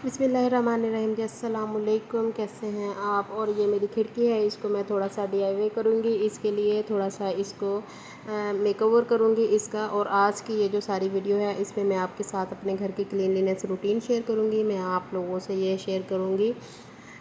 बिस्मिल्लाहिर्रहमानिर्रहीम जी, अस्सलामुअलैकुम। कैसे हैं आप। और ये मेरी खिड़की है, इसको मैं थोड़ा सा डीआईवाई करूँगी। इसके लिए थोड़ा सा इसको मेकओवर करूँगी इसका। और आज की ये जो सारी वीडियो है इसमें मैं आपके साथ अपने घर की क्लीनलीनेस रूटीन शेयर करूँगी। मैं आप लोगों से ये शेयर करूँगी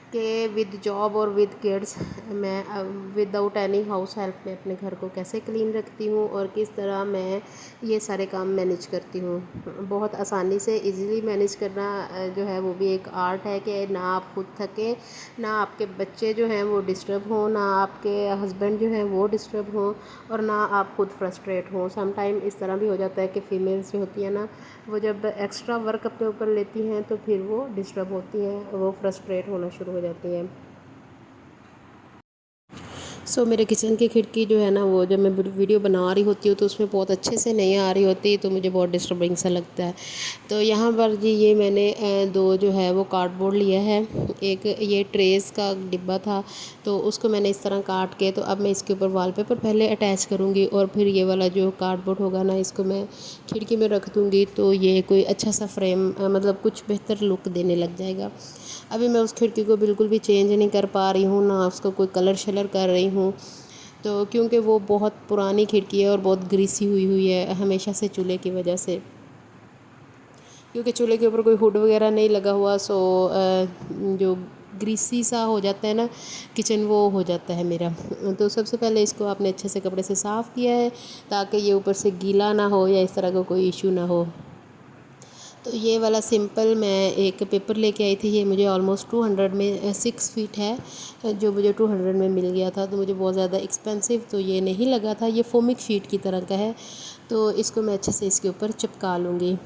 कि विद जॉब और विद किड्स मैं विदाउट एनी हाउस हेल्प में अपने घर को कैसे क्लीन रखती हूँ और किस तरह मैं ये सारे काम मैनेज करती हूँ। बहुत आसानी से इजीली मैनेज करना जो है वो भी एक आर्ट है कि ना आप खुद थके, ना आपके बच्चे जो हैं वो डिस्टर्ब हों, ना आपके हस्बैंड जो हैं वो डिस्टर्ब हों, और ना आप खुद फ्रस्ट्रेट हों। सम टाइम इस तरह भी हो जाता है कि फ़ीमेल्स जो होती हैं ना, वो जब एक्स्ट्रा वर्क अपने ऊपर लेती हैं तो फिर वो डिस्टर्ब होती हैं, वो फ्रस्ट्रेट होना शुरू हो जाती हैं। मेरे किचन की खिड़की जो है ना, वो जब मैं वीडियो बना रही होती हूँ तो उसमें बहुत अच्छे से नहीं आ रही होती, तो मुझे बहुत डिस्टर्बिंग सा लगता है। तो यहाँ पर जी ये मैंने दो जो है वो कार्डबोर्ड लिया है। एक ये ट्रेस का डिब्बा था, तो उसको मैंने इस तरह काट के, तो अब मैं इसके ऊपर वॉलपेपर पहले अटैच करूँगी और फिर ये वाला जो कार्डबोर्ड होगा ना, इसको मैं खिड़की में रख दूँगी, तो ये कोई अच्छा सा फ्रेम मतलब कुछ बेहतर लुक देने लग जाएगा। अभी मैं उस खिड़की को बिल्कुल भी चेंज नहीं कर पा रही हूँ, ना उसको कोई कलर शलर कर रही हूँ, तो क्योंकि वो बहुत पुरानी खिड़की है और बहुत ग्रीसी हुई हुई है हमेशा से चूल्हे की वजह से। क्योंकि चूल्हे के ऊपर कोई हुड वगैरह नहीं लगा हुआ, जो ग्रीसी सा हो जाता है ना किचन, वो हो जाता है मेरा। तो सबसे पहले इसको आपने अच्छे से कपड़े से साफ़ किया है ताकि ये ऊपर से गीला ना हो या इस तरह का कोई इशू ना हो। तो ये वाला सिंपल मैं एक पेपर लेके आई थी, ये मुझे ऑलमोस्ट 200 में 6 फीट है, जो मुझे 200 में मिल गया था, तो मुझे बहुत ज़्यादा एक्सपेंसिव तो ये नहीं लगा था। ये फोमिक शीट की तरह का है, तो इसको मैं अच्छे से इसके ऊपर चिपका लूँगी।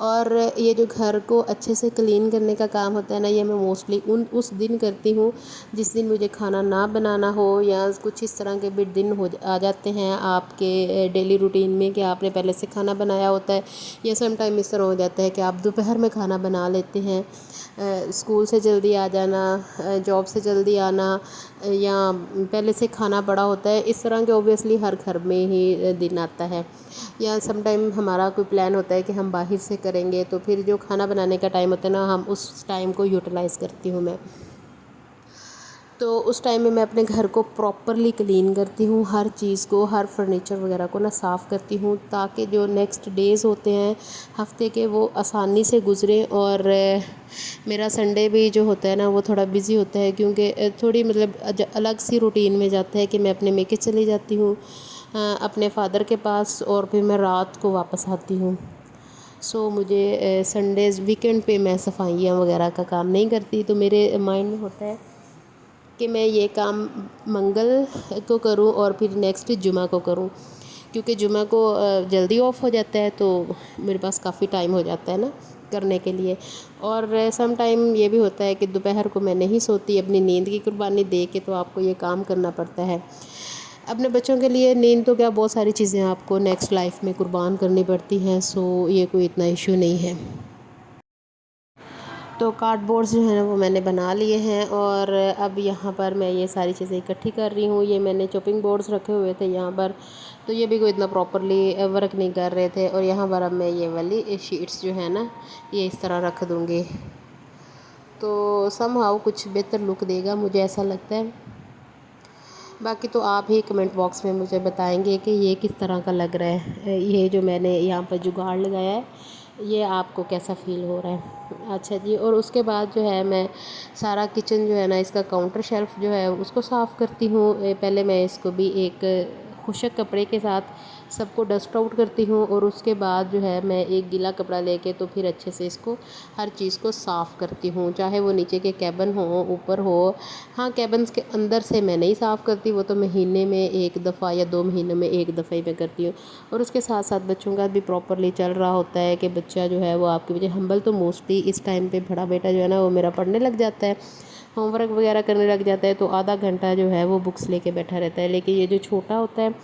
और ये जो घर को अच्छे से क्लीन करने का काम होता है ना, ये मैं मोस्टली उस दिन करती हूँ जिस दिन मुझे खाना ना बनाना हो, या कुछ इस तरह के भी दिन आ जाते हैं आपके डेली रूटीन में कि आपने पहले से खाना बनाया होता है, या सम टाइम इस तरह हो जाता है कि आप दोपहर में खाना बना लेते हैं। स्कूल से जल्दी आ जाना, जॉब से जल्दी आना, या पहले से खाना पड़ा होता है, इस तरह के ऑब्वियसली हर घर में ही दिन आता है। या सम टाइम हमारा कोई प्लान होता है कि हम बाहर से करेंगे, तो फिर जो खाना बनाने का टाइम होता है ना, हम उस टाइम को यूटिलाइज़ करती हूँ मैं। तो उस टाइम में मैं अपने घर को प्रॉपरली क्लीन करती हूँ, हर चीज़ को, हर फर्नीचर वगैरह को ना साफ़ करती हूँ, ताकि जो नेक्स्ट डेज़ होते हैं हफ्ते के वो आसानी से गुज़रें। और मेरा संडे भी जो होता है ना वो थोड़ा बिज़ी होता है, क्योंकि थोड़ी मतलब अलग सी रूटीन में जाता है कि मैं अपने मेके चली जाती हूँ अपने फादर के पास, और फिर मैं रात को वापस आती हूँ। मुझे संडेज़ वीकेंड पे मैं सफाइयाँ वगैरह का काम नहीं करती, तो मेरे माइंड में होता है कि मैं ये काम मंगल को करूं और फिर नेक्स्ट जुमा को करूं, क्योंकि जुमा को जल्दी ऑफ हो जाता है, तो मेरे पास काफ़ी टाइम हो जाता है ना करने के लिए। और सम टाइम ये भी होता है कि दोपहर को मैं नहीं सोती, अपनी नींद की कुर्बानी दे के तो आपको ये काम करना पड़ता है। अपने बच्चों के लिए नींद तो क्या, बहुत सारी चीज़ें आपको नेक्स्ट लाइफ में कुर्बान करनी पड़ती हैं, ये कोई इतना इशू नहीं है। तो कार्डबोर्ड्स जो है ना वो मैंने बना लिए हैं, और अब यहाँ पर मैं ये सारी चीज़ें इकट्ठी कर रही हूँ। ये मैंने चॉपिंग बोर्ड्स रखे हुए थे यहाँ पर, तो ये भी कोई इतना प्रॉपरली वर्क नहीं कर रहे थे। और यहाँ पर अब मैं ये वाली शीट्स जो है ना, ये इस तरह रख दूँगी, तो समहाउ कुछ बेहतर लुक देगा, मुझे ऐसा लगता है। बाकी तो आप ही कमेंट बॉक्स में मुझे बताएंगे कि ये किस तरह का लग रहा है, ये जो मैंने यहाँ पर जुगाड़ लगाया है, ये आपको कैसा फ़ील हो रहा है। अच्छा जी, और उसके बाद जो है मैं सारा किचन जो है ना, इसका काउंटर शेल्फ़ जो है उसको साफ़ करती हूँ। पहले मैं इसको भी एक खुशक कपड़े के साथ सबको डस्ट आउट करती हूँ, और उसके बाद जो है मैं एक गीला कपड़ा लेके तो फिर अच्छे से इसको हर चीज़ को साफ़ करती हूँ, चाहे वो नीचे के कैबिन हो, ऊपर हो। हाँ, कैबिन्स के अंदर से मैं नहीं साफ़ करती, वो तो महीने में एक दफ़ा या 2 महीने में एक दफ़ा ही मैं करती हूँ। और उसके साथ साथ बच्चों का भी प्रॉपरली चल रहा होता है कि बच्चा जो है वो आपकी वजह, हम्बल तो मोस्टली इस टाइम पे बड़ा बेटा जो है ना वो मेरा पढ़ने लग जाता है, होमवर्क वगैरह करने लग जाता है, तो आधा घंटा जो है वो बुक्स लेके बैठा रहता है। लेकिन ये जो छोटा होता है,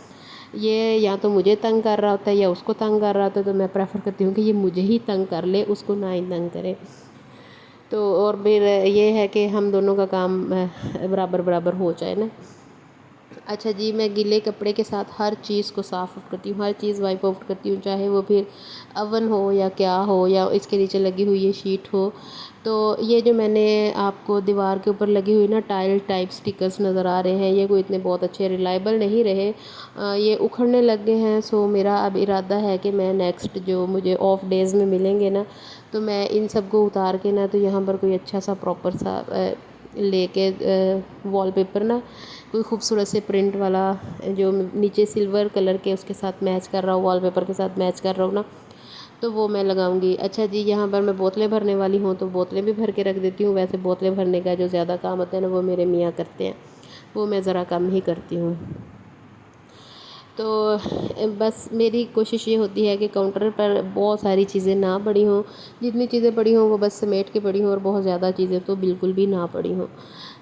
ये या तो मुझे तंग कर रहा होता है या उसको तंग कर रहा होता है, तो मैं प्रेफर करती हूँ कि ये मुझे ही तंग कर ले, उसको ना ही तंग करे। तो और फिर ये है कि हम दोनों का काम बराबर बराबर हो जाए ना। अच्छा जी, मैं गीले कपड़े के साथ हर चीज़ को साफ़ आउट करती हूँ, हर चीज़ वाइप आउट करती हूँ, चाहे वो फिर अवन हो या क्या हो या इसके नीचे लगी हुई ये शीट हो। तो ये जो मैंने आपको दीवार के ऊपर लगी हुई ना टाइल टाइप स्टिकर्स नज़र आ रहे हैं, ये कोई इतने बहुत अच्छे रिलायबल नहीं रहे। ये उखड़ने लग गए हैं। सो मेरा अब इरादा है कि मैं नेक्स्ट जो मुझे ऑफ डेज़ में मिलेंगे ना, तो मैं इन सब को उतार के ना, तो यहाँ पर कोई अच्छा सा प्रॉपर सा लेके वॉलपेपर ना कोई खूबसूरत से प्रिंट वाला जो नीचे सिल्वर कलर के उसके साथ मैच कर रहा हो, वॉलपेपर के साथ मैच कर रहा हो ना, तो वो मैं लगाऊंगी। अच्छा जी, यहाँ पर मैं बोतलें भरने वाली हूँ, तो बोतलें भी भर के रख देती हूँ। वैसे बोतलें भरने का जो ज़्यादा काम होता है ना, वो मेरे मियाँ करते हैं, वो मैं ज़रा कम ही करती हूँ। तो बस मेरी कोशिश ये होती है कि काउंटर पर बहुत सारी चीज़ें ना पड़ी हों, जितनी चीज़ें पड़ी हों वो बस समेट के पड़ी हों, और बहुत ज़्यादा चीज़ें तो बिल्कुल भी ना पड़ी हों।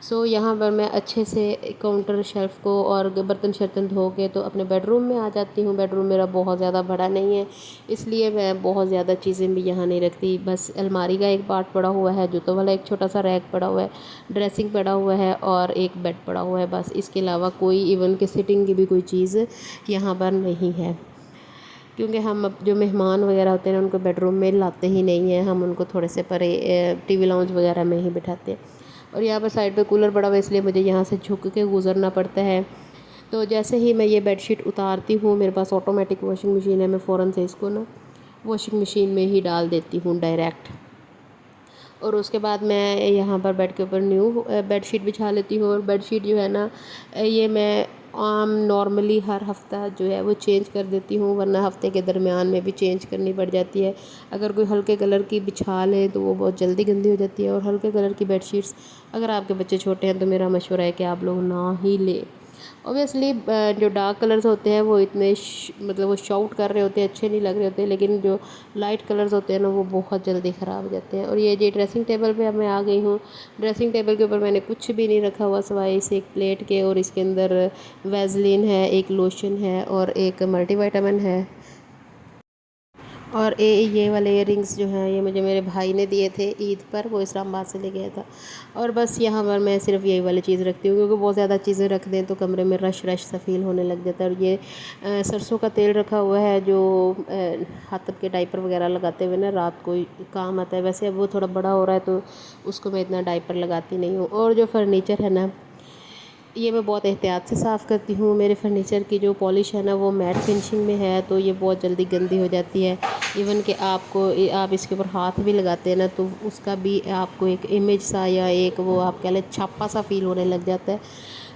सो यहाँ पर मैं अच्छे से काउंटर शेल्फ़ को और बर्तन शर्तन धो के तो अपने बेडरूम में आ जाती हूँ। बेडरूम मेरा बहुत ज़्यादा बड़ा नहीं है, इसलिए मैं बहुत ज़्यादा चीज़ें भी यहाँ नहीं रखती। बस अलमारी का एक पार्ट पड़ा हुआ है, जूतों वाला एक छोटा सा रैक पड़ा हुआ है, ड्रेसिंग पड़ा हुआ है और एक बेड पड़ा हुआ है। बस इसके अलावा कोई इवन के सिटिंग की भी कोई चीज़ यहाँ पर नहीं है, क्योंकि हम अब जो मेहमान वगैरह होते हैं उनको बेडरूम में लाते ही नहीं हैं, हम उनको थोड़े से परे टीवी लाउंज वगैरह में ही बिठाते हैं। और यहाँ पर साइड पे कूलर पड़ा हुआ है, इसलिए मुझे यहाँ से झुक के गुजरना पड़ता है। तो जैसे ही मैं ये बेडशीट उतारती हूँ, मेरे पास ऑटोमेटिक वॉशिंग मशीन है, मैं फ़ौरन से इसको ना वॉशिंग मशीन में ही डाल देती हूँ डायरेक्ट। और उसके बाद मैं यहाँ पर बेड के ऊपर न्यू बेडशीट बिछा लेती हूँ। और बेडशीट जो है ना, ये मैं आम नॉर्मली हर हफ़्ता जो है वो चेंज कर देती हूँ, वरना हफ़्ते के दरमियान में भी चेंज करनी पड़ जाती है। अगर कोई हल्के कलर की बिछा ले तो वो बहुत जल्दी गंदी हो जाती है, और हल्के कलर की बेडशीट्स अगर आपके बच्चे छोटे हैं तो मेरा मशवरा है कि आप लोग ना ही लें। ऑब्वियसली जो डार्क कलर्स होते हैं वो इतने मतलब वो शाउट कर रहे होते हैं, अच्छे नहीं लग रहे होते, लेकिन जो लाइट कलर्स होते हैं ना वो बहुत जल्दी ख़राब हो जाते हैं। और ये जो ड्रेसिंग टेबल पे अब मैं आ गई हूँ, ड्रेसिंग टेबल के ऊपर मैंने कुछ भी नहीं रखा हुआ सिवाय इस एक प्लेट के, और इसके अंदर वैसलीन है, एक लोशन है और एक मल्टीविटामिन है। और ये वाले इयररिंग्स जो हैं ये मुझे मेरे भाई ने दिए थे ईद पर, वो इस्लामाबाद से ले गया था। और बस यहाँ पर मैं सिर्फ यही वाली चीज़ रखती हूँ, क्योंकि बहुत ज़्यादा चीज़ें रख दें तो कमरे में रश रश सा फील होने लग जाता है। और ये सरसों का तेल रखा हुआ है, जो हाथ के डाइपर वगैरह लगाते हुए ना रात को काम आता है। वैसे अब वो थोड़ा बड़ा हो रहा है तो उसको मैं इतना डाइपर लगाती नहीं हूँ। और जो फर्नीचर है ना, ये मैं बहुत एहतियात से साफ़ करती हूँ। मेरे फर्नीचर की जो पॉलिश है ना वो मैट फिनिशिंग में है, तो ये बहुत जल्दी गंदी हो जाती है। इवन कि आप इसके ऊपर हाथ भी लगाते हैं ना, तो उसका भी आपको एक इमेज सा या एक वो आप कह लें छापा सा फील होने लग जाता है।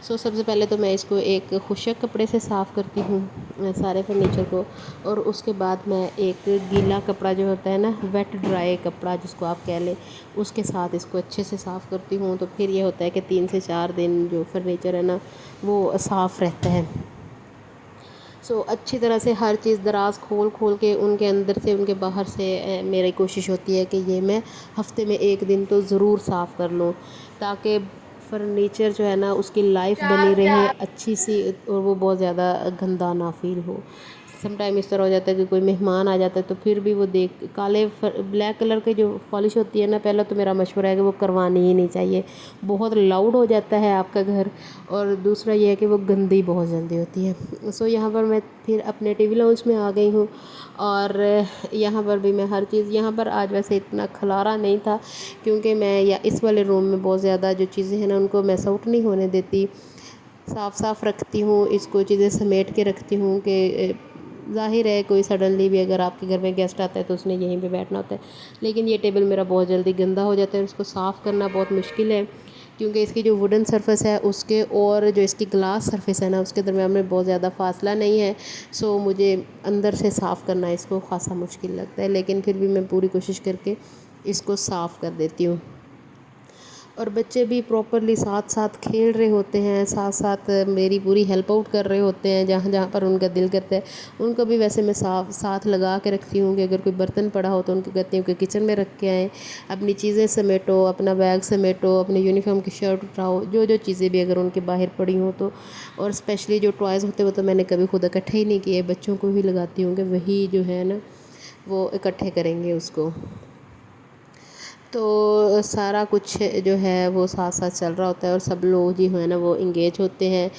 सो सबसे पहले तो मैं इसको एक खुशक कपड़े से साफ़ करती हूँ सारे फर्नीचर को, और उसके बाद मैं एक गीला कपड़ा जो होता है ना, वेट ड्राई कपड़ा जिसको आप कह लें, उसके साथ इसको अच्छे से साफ़ करती हूँ। तो फिर ये होता है कि 3 से 4 दिन जो फर्नीचर है ना वो साफ़ रहता है। सो अच्छी तरह से हर चीज़ दराज खोल खोल के उनके अंदर से उनके बाहर से मेरी कोशिश होती है कि ये मैं हफ्ते में 1 दिन तो ज़रूर साफ़ कर लूँ, ताकि फर्नीचर जो है ना उसकी लाइफ बनी रहे अच्छी सी, और वो बहुत ज़्यादा गंदा ना फील हो। समटाइम इस तरह हो जाता है कि कोई मेहमान आ जाता है तो फिर भी वो देख ब्लैक कलर की जो पॉलिश होती है ना, पहला तो मेरा मशवरा है कि वो करवानी ही नहीं चाहिए, बहुत लाउड हो जाता है आपका घर। और दूसरा ये है कि वो गंदी बहुत जल्दी होती है। सो यहाँ पर मैं फिर अपने टीवी लाउंज में आ गई हूँ, और यहाँ पर भी मैं हर चीज़, यहाँ पर आज वैसे इतना खलारा नहीं था, क्योंकि मैं या इस वाले रूम में बहुत ज़्यादा जो चीज़ें हैं ना उनको मैस आउट नहीं होने देती, साफ़ साफ़ रखती हूँ, इसको चीज़ें समेट के रखती हूँ कि ज़ाहिर है कोई सडनली भी अगर आपके घर में गेस्ट आता है तो उसने यहीं पे बैठना होता है। लेकिन ये टेबल मेरा बहुत जल्दी गंदा हो जाता है, उसको साफ़ करना बहुत मुश्किल है, क्योंकि इसकी जो वुडन सरफेस है उसके और जो इसकी ग्लास सरफेस है ना उसके दरम्यान में बहुत ज़्यादा फासला नहीं है। सो मुझे अंदर से साफ़ करना इसको ख़ासा मुश्किल लगता है, लेकिन फिर भी मैं पूरी कोशिश करके इसको साफ़ कर देती हूँ। और बच्चे भी प्रॉपरली साथ साथ खेल रहे होते हैं, साथ साथ मेरी पूरी हेल्प आउट कर रहे होते हैं जहाँ जहाँ पर उनका दिल करता है। उनको भी वैसे मैं साथ लगा के रखती हूँ कि अगर कोई बर्तन पड़ा हो तो उनको कहती हूँ कि किचन में रख के आएँ, अपनी चीज़ें समेटो, अपना बैग समेटो, अपने यूनिफॉर्म की शर्ट उठाओ, जो जो चीज़ें भी अगर उनके बाहर पड़ी हों तो। और स्पेशली जो टॉयज़ होते हैं वो तो मैंने कभी खुद इकट्ठे ही नहीं किए, बच्चों को ही लगाती हूँ कि वही जो है ना वो इकट्ठे करेंगे उसको। तो सारा कुछ जो है वो साथ साथ चल रहा होता है, और सब लोग जो है ना वो इंगेज होते हैं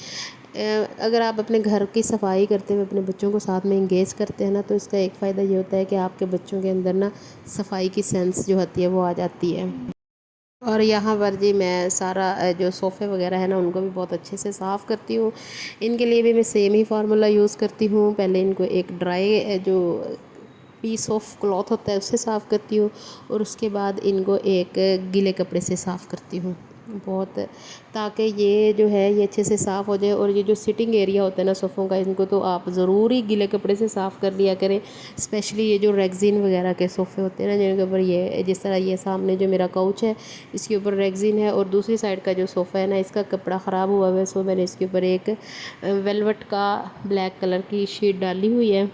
अगर आप अपने घर की सफाई करते हुए अपने बच्चों को साथ में इंगेज करते हैं ना, तो इसका एक फ़ायदा ये होता है कि आपके बच्चों के अंदर ना सफाई की सेंस जो होती है वो आ जाती है। और यहाँ पर जी मैं सारा जो सोफ़े वगैरह है ना उनको भी बहुत अच्छे से साफ़ करती हूँ। इनके लिए भी मैं सेम ही फार्मूला यूज़ करती हूँ। पहले इनको एक ड्राई जो पीस ऑफ क्लॉथ होता है उससे साफ़ करती हूँ, और उसके बाद इनको एक गीले कपड़े से साफ़ करती हूँ बहुत, ताकि ये जो है ये अच्छे से साफ़ हो जाए। और ये जो सिटिंग एरिया होता है ना सोफ़ों का, इनको तो आप ज़रूरी गीले कपड़े से साफ़ कर लिया करें। स्पेशली ये जो रेक्सिन वगैरह के सोफ़े होते हैं ना, जिनके ऊपर ये जिस तरह ये सामने जो मेरा काउच है इसके ऊपर रेक्सिन है, और दूसरी साइड का जो सोफ़ा है ना इसका कपड़ा ख़राब हुआ हुआ है, सो मैंने इसके ऊपर एक वेलवेट का ब्लैक कलर की शीट डाली हुई है।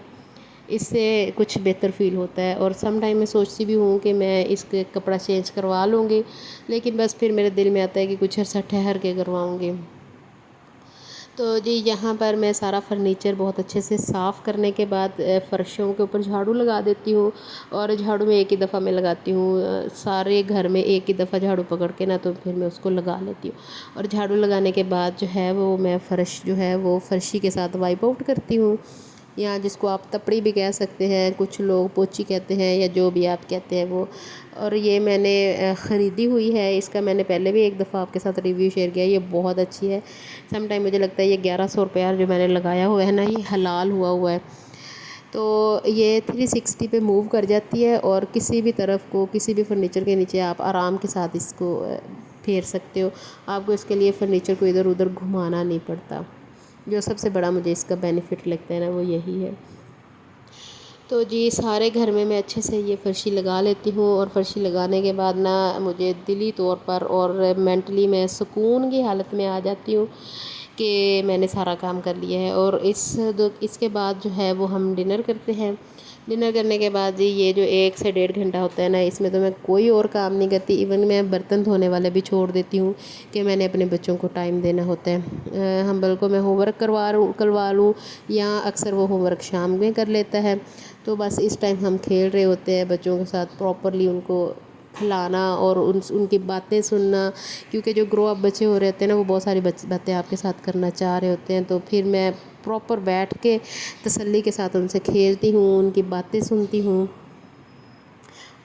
इससे कुछ बेहतर फ़ील होता है। और सम टाइम मैं सोचती भी हूँ कि मैं इसके कपड़ा चेंज करवा लूँगी, लेकिन बस फिर मेरे दिल में आता है कि कुछ अर्सा ठहर के करवाऊँगी। तो जी यहाँ पर मैं सारा फर्नीचर बहुत अच्छे से साफ़ करने के बाद फ़र्शों के ऊपर झाड़ू लगा देती हूँ, और झाड़ू में एक ही दफ़ा मैं लगाती हूँ। सारे घर में एक ही दफ़ा झाड़ू पकड़ के ना, तो फिर मैं उसको लगा लेती हूँ। और झाड़ू लगाने के बाद जो है वो मैं फ़र्श जो है वो फ़र्शी के साथ वाइप आउट करती हूँ, या जिसको आप तपड़ी भी कह सकते हैं, कुछ लोग पोची कहते हैं, या जो भी आप कहते हैं वो। और ये मैंने ख़रीदी हुई है, इसका मैंने पहले भी एक दफ़ा आपके साथ रिव्यू शेयर किया। ये बहुत अच्छी है। सम टाइम मुझे लगता है ये 1100 रुपया जो मैंने लगाया हुआ है ना, ये हलाल हुआ हुआ है। तो ये 360 पे मूव कर जाती है, और किसी भी तरफ को किसी भी फर्नीचर के नीचे आप आराम के साथ इसको फेर सकते हो। आपको इसके लिए फ़र्नीचर को इधर उधर घुमाना नहीं पड़ता। जो सबसे बड़ा मुझे इसका बेनिफिट लगता है ना वो यही है। तो जी सारे घर में मैं अच्छे से ये फ़र्शी लगा लेती हूँ, और फ़र्शी लगाने के बाद ना मुझे दिली तौर पर और मेंटली मैं सुकून की हालत में आ जाती हूँ कि मैंने सारा काम कर लिया है। और इसके बाद जो है वो हम डिनर करते हैं। डिनर करने के बाद जी ये जो 1 से 1.5 घंटा होता है ना, इसमें तो मैं कोई और काम नहीं करती। इवन मैं बर्तन धोने वाले भी छोड़ देती हूँ कि मैंने अपने बच्चों को टाइम देना होता है। हम्बल को मैं होमवर्क करवा लूँ, या अक्सर वो होमवर्क शाम में कर लेता है। तो बस इस टाइम हम खेल रहे होते हैं बच्चों के साथ, प्रॉपरली उनको खिलाना और उनकी बातें सुनना, क्योंकि जो ग्रो अप बच्चे हो रहे होते हैं ना वो बहुत सारी बातें आपके साथ करना चाह रहे होते हैं। तो फिर मैं प्रॉपर बैठ के तसल्ली के साथ उनसे खेलती हूँ, उनकी बातें सुनती हूँ,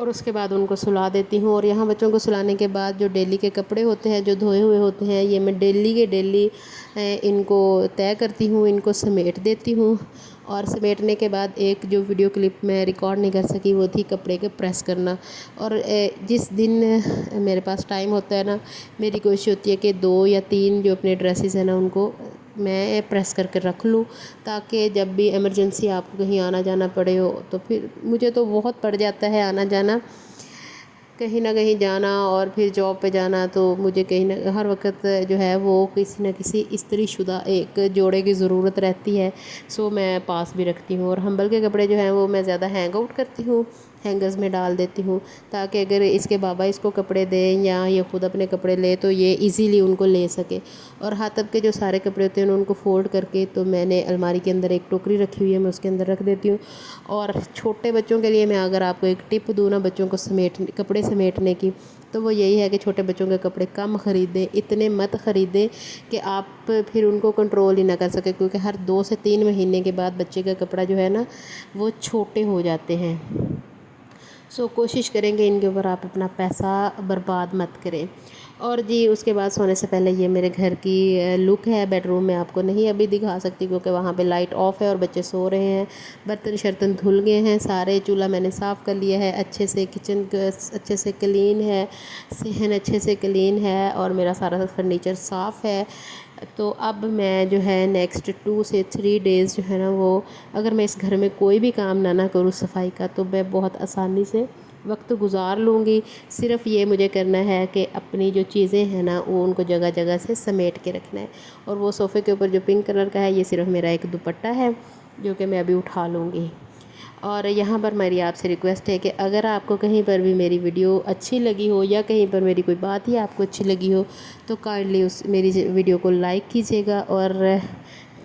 और उसके बाद उनको सुला देती हूँ। और यहाँ बच्चों को सुलाने के बाद जो डेली के कपड़े होते हैं जो धोए हुए होते हैं, ये मैं डेली के डेली इनको तय करती हूँ, इनको समेट देती हूँ। और समेटने के बाद एक जो वीडियो क्लिप मैं रिकॉर्ड नहीं कर सकी वो थी कपड़े के प्रेस करना। और जिस दिन मेरे पास टाइम होता है ना, मेरी कोशिश होती है कि 2 या 3 जो अपने ड्रेसेस हैं ना उनको मैं प्रेस करके रख लूँ, ताकि जब भी इमरजेंसी आपको कहीं आना जाना पड़े हो, तो फिर मुझे तो बहुत पड़ जाता है आना जाना, कहीं ना कहीं जाना और फिर जॉब पे जाना। तो मुझे कहीं ना हर वक्त जो है वो किसी न किसी इस्त्रीशुदा एक जोड़े की ज़रूरत रहती है। सो मैं पास भी रखती हूँ। और हम्बल के कपड़े जो हैं वो मैं ज़्यादा हैंग आउट करती हूँ, हैंगर्स में डाल देती हूँ, ताकि अगर इसके बाबा इसको कपड़े दें या ये ख़ुद अपने कपड़े ले तो ये इजीली उनको ले सके। और हाँ, तब के जो सारे कपड़े होते हैं उनको फ़ोल्ड करके तो मैंने अलमारी के अंदर एक टोकरी रखी हुई है, मैं उसके अंदर रख देती हूँ। और छोटे बच्चों के लिए मैं अगर आपको एक टिप दूँ ना बच्चों को कपड़े समेटने की, तो वो यही है कि छोटे बच्चों के कपड़े कम ख़रीदें, इतने मत ख़रीदें कि आप फिर उनको कंट्रोल ही ना कर सकें, क्योंकि हर 2 से 3 महीने के बाद बच्चे का कपड़ा जो है ना वो छोटे हो जाते हैं। सो कोशिश करेंगे इनके ऊपर आप अपना पैसा बर्बाद मत करें। और जी उसके बाद सोने से पहले ये मेरे घर की लुक है। बेडरूम में आपको नहीं अभी दिखा सकती क्योंकि वहाँ पे लाइट ऑफ है और बच्चे सो रहे हैं। बर्तन शर्तन धुल गए हैं सारे, चूल्हा मैंने साफ़ कर लिया है अच्छे से, किचन अच्छे से क्लीन है, सहन अच्छे से क्लीन है, और मेरा सारा फर्नीचर साफ़ है। तो अब मैं जो है नेक्स्ट 2 से 3 डेज़ जो है ना वो, अगर मैं इस घर में कोई भी काम ना करूँ सफाई का, तो मैं बहुत आसानी से वक्त गुजार लूँगी। सिर्फ़ ये मुझे करना है कि अपनी जो चीज़ें हैं ना वो उनको जगह जगह से समेट के रखना है। और वो सोफ़े के ऊपर जो पिंक कलर का है ये सिर्फ़ मेरा एक दुपट्टा है जो कि मैं अभी उठा लूँगी। और यहाँ पर मेरी आपसे रिक्वेस्ट है कि अगर आपको कहीं पर भी मेरी वीडियो अच्छी लगी हो या कहीं पर मेरी कोई बात ही आपको अच्छी लगी हो, तो काइंडली उस मेरी वीडियो को लाइक कीजिएगा, और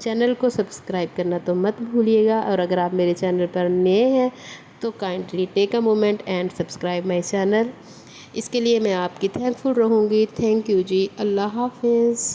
चैनल को सब्सक्राइब करना तो मत भूलिएगा। और अगर आप मेरे चैनल पर नए हैं तो kindly take a moment and subscribe my channel. इसके लिए मैं आपकी थैंकफुल रहूँगी। थैंक यू जी। अल्लाह हाफिज़।